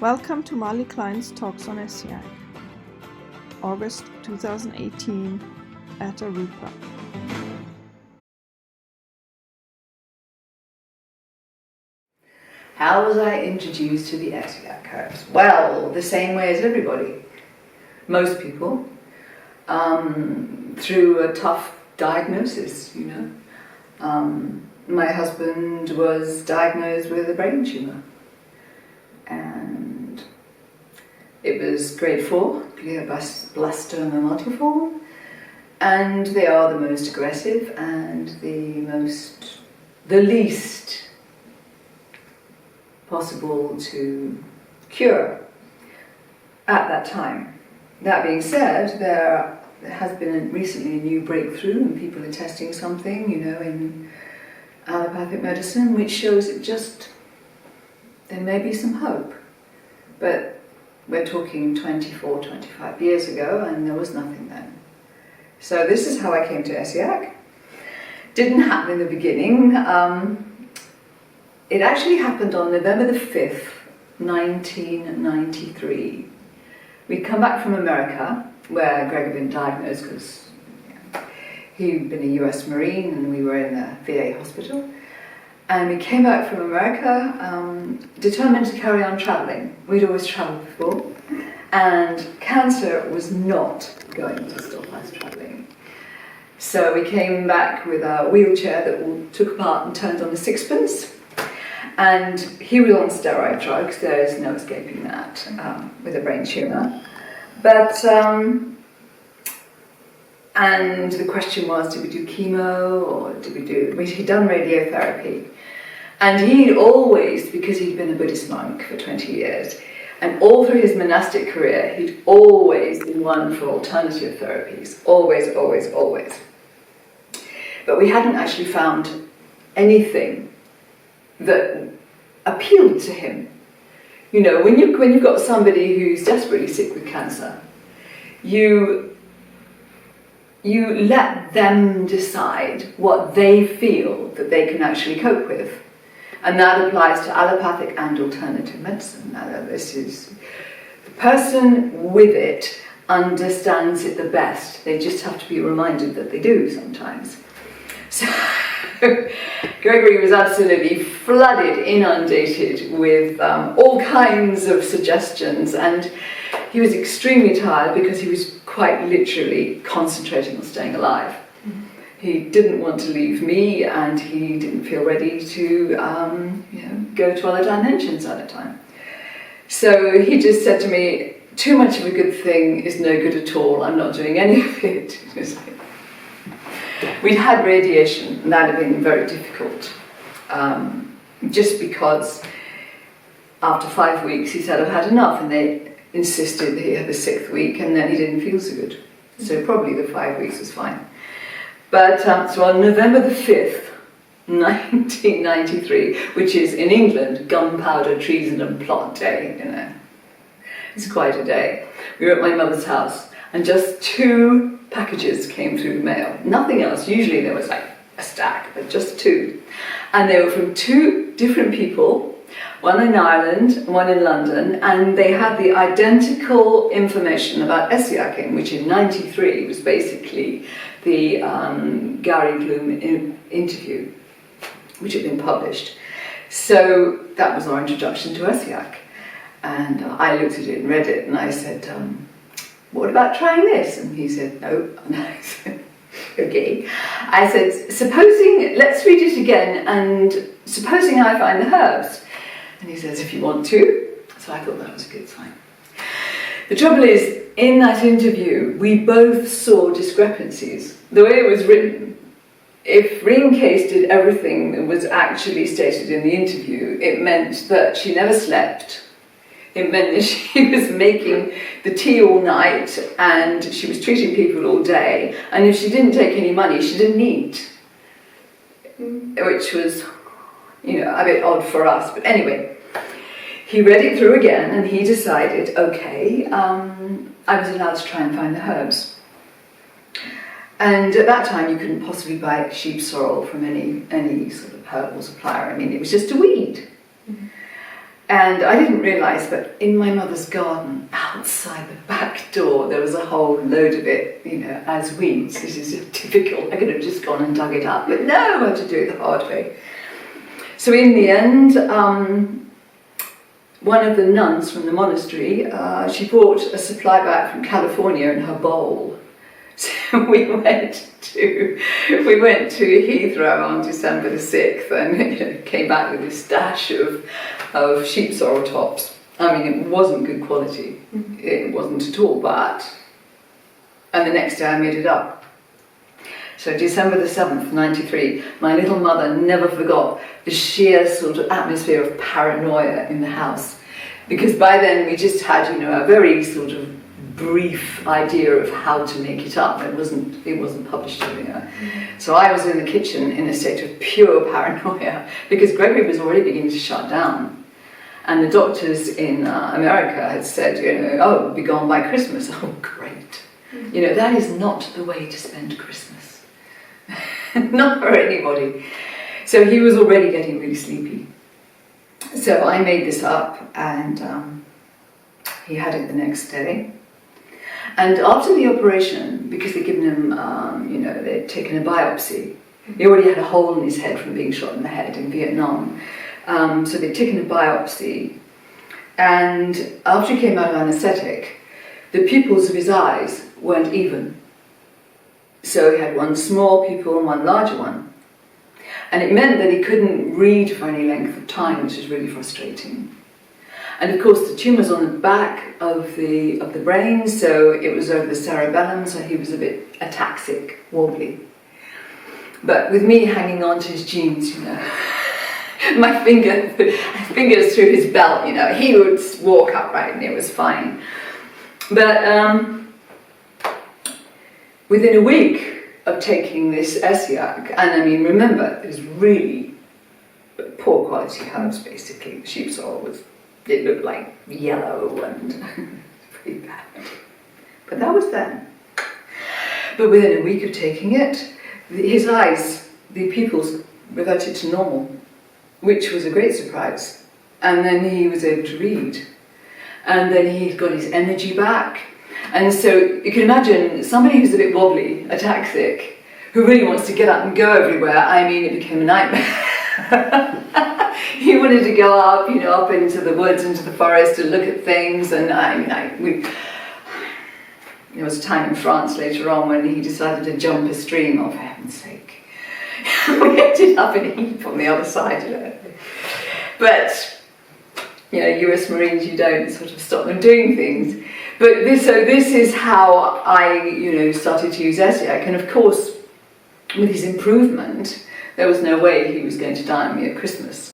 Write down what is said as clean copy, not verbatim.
Welcome to Mali Klein's Talks on Essiac, August 2018 at Arupa. How was I introduced to the Essiac herbs? Well, the same way as everybody, most people, through a tough diagnosis, My husband was diagnosed with a brain tumour, and it was grade 4, glioblastoma multiforme, and they are the most aggressive and the least possible to cure at that time. That being said, there has been recently a new breakthrough, and people are testing something, in allopathic medicine, which shows there may be some hope. But we're talking 24, 25 years ago, and there was nothing then. So this is how I came to Essiac. Didn't happen in the beginning. It actually happened on November the 5th, 1993. We'd come back from America, where Greg had been diagnosed because he'd been a US Marine and we were in a VA hospital. And we came back from America, determined to carry on travelling. We'd always travelled before, and cancer was not going to stop us travelling. So we came back with a wheelchair that we took apart and turned on a sixpence. And he was on steroid drugs, there is no escaping that, with a brain tumour. But, and the question was, did we do chemo, or he'd done radiotherapy. And he'd always, because he'd been a Buddhist monk for 20 years, and all through his monastic career, he'd always been one for alternative therapies, always, always, always. But we hadn't actually found anything that appealed to him. When you've got somebody who's desperately sick with cancer, you let them decide what they feel that they can actually cope with. And that applies to allopathic and alternative medicine. Now, this is the person with it understands it the best. They just have to be reminded that they do sometimes. So Gregory was absolutely flooded, inundated with all kinds of suggestions, and he was extremely tired because he was quite literally concentrating on staying alive. Mm-hmm. He didn't want to leave me, and he didn't feel ready to go to other dimensions at the time. So he just said to me, too much of a good thing is no good at all, I'm not doing any of it. We'd had radiation, and that had been very difficult, just because after 5 weeks he said, I've had enough, and they insisted that he had the 6th week, and then he didn't feel so good. So probably the 5 weeks was fine. But so on November the 5th, 1993, which is in England Gunpowder Treason and Plot Day, it's quite a day. We were at my mother's house, and just 2 packages came through the mail. Nothing else. Usually there was like a stack, but just 2. And they were from 2 different people, one in Ireland and one in London, and they had the identical information about Essiacing, which in 93 was basically the Gary Bloom interview, which had been published. So that was our introduction to Essiac. And I looked at it and read it, and I said, what about trying this? And he said, no. And I said, okay. I said, let's read it again, and supposing I find the herbs. And he says, if you want to. So I thought that was a good sign. The trouble is, in that interview, we both saw discrepancies. The way it was written, if Ring Case did everything that was actually stated in the interview, it meant that she never slept. It meant that she was making the tea all night, and she was treating people all day, and if she didn't take any money, she didn't eat. Which was, a bit odd for us. But anyway, he read it through again, and he decided, okay, I was allowed to try and find the herbs. And at that time, you couldn't possibly buy sheep sorrel from any sort of herbal supplier. I mean, it was just a weed. Mm-hmm. And I didn't realise, but in my mother's garden, outside the back door, there was a whole load of it, as weeds. This is typical. I could have just gone and dug it up, but no, I had to do it the hard way. So in the end, one of the nuns from the monastery, she brought a supply bag from California in her bowl. So we went to Heathrow on December the 6th and came back with this stash of sheep sorrel tops. I mean, it wasn't good quality. It wasn't at all, and the next day I made it up. So December the 7th, 93, my little mother never forgot the sheer sort of atmosphere of paranoia in the house. Because by then we just had, a very sort of brief idea of how to make it up. It wasn't published. So I was in the kitchen in a state of pure paranoia because Gregory was already beginning to shut down, and the doctors in America had said, oh, be gone by Christmas. Oh, great! That is not the way to spend Christmas, not for anybody. So he was already getting really sleepy. So I made this up, and he had it the next day. And after the operation, because they'd given him, they'd taken a biopsy. He already had a hole in his head from being shot in the head in Vietnam. So they'd taken a biopsy. And after he came out of anaesthetic, the pupils of his eyes weren't even. So he had one small pupil and one larger one. And it meant that he couldn't read for any length of time, which was really frustrating. And of course the tumour's on the back of the brain, so it was over the cerebellum, so he was a bit ataxic, wobbly. But with me hanging on to his genes, my fingers through his belt, he would walk upright and it was fine. But within a week of taking this Essiac, and I mean, remember, it was really poor quality herbs, basically. The sheep sorrel it looked like yellow and pretty bad. But that was then. But within a week of taking it, his eyes, the pupils, reverted to normal, which was a great surprise. And then he was able to read. And then he got his energy back. And so you can imagine somebody who's a bit wobbly, ataxic, who really wants to get up and go everywhere. I mean, it became a nightmare. He wanted to go up, up into the woods, into the forest, and look at things. And there was a time in France later on when he decided to jump a stream. Oh, for heaven's sake! We ended up in a heap on the other side, But U.S. Marines, you don't sort of stop them doing things. But this is how I, started to use Essiac, and of course, with his improvement, there was no way he was going to die on me at Christmas.